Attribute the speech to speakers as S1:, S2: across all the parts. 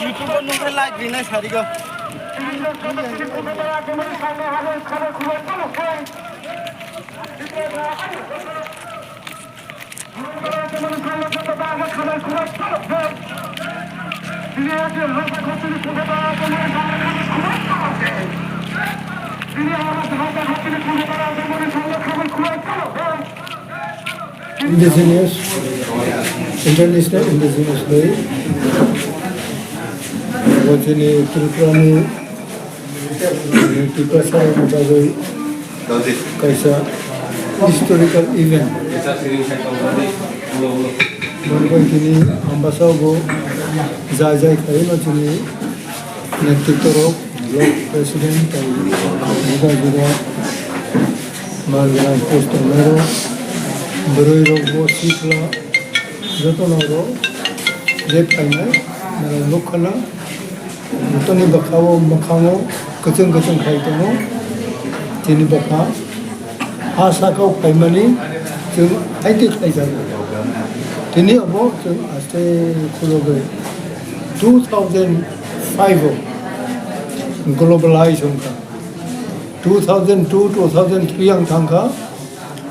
S1: 유튜버 놈들 라이브 있네 사리가.
S2: Indigenous, International Indigenous Day. Wajini Tripurani, Tipasa Mutagai, Kaisa historical event. Mungkin kini ambassador Zajai Kaino kini Netitoro, Block President, juga Margaret Postomero. Beroi rogo sikla joto noro dek paina mera lokhala jotoni bakhawo makhamo kachang khai tomo tini bakha asa ka paimani chung haiti khai ja tini abo chung aste khuloge 2005 globalization ka 2002 2003 ang thangka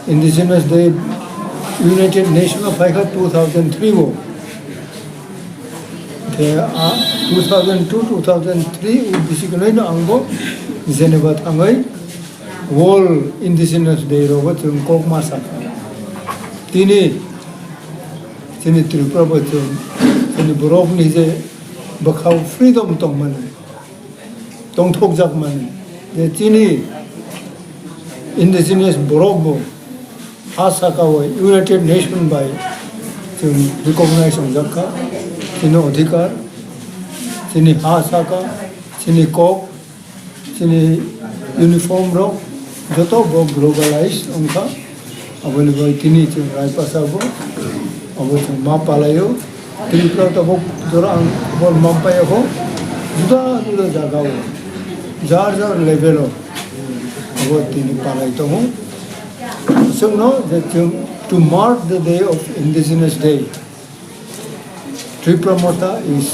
S2: Indigenous Day United Nations of Africa 2003 wo. There are 2002-2003 basically na anggo Geneva thangai World Indigenous Day rogo chung kok masa. Tini Tripura bo chung tini borok ni je bakhaw freedom tong man tong thok jak man de tini Indigenous borok bo Asakawa United Nations by recognize Jaka, Sino Odhikar, Sini Asaka, Sini Kok, Sini Uniform Rock, Joto Bo globalized Unka, Available Tini Rai Pasabo, Abo Mapalayo, Tripura Tabok Durang, Bol Mampayaho, Juda Jagawa, Jar level of Abo Tini Palaitomo. So now that to mark the day of Indigenous Day, Tripura Mota is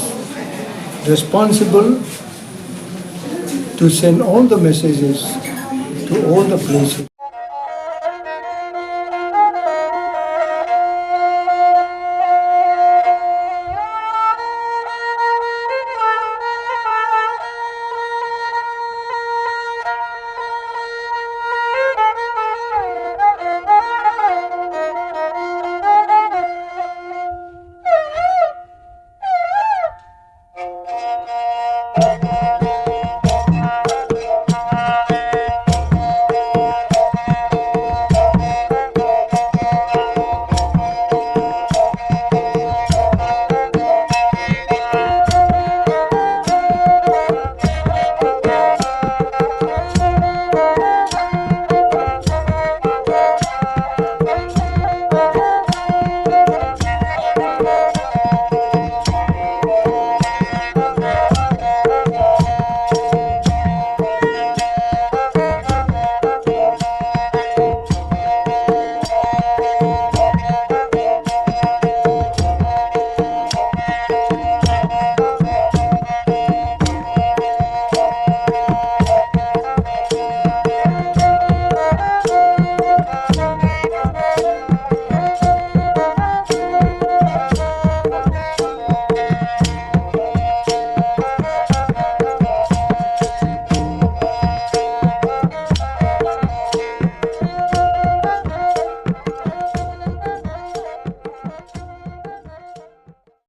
S2: responsible to send all the messages to all the places.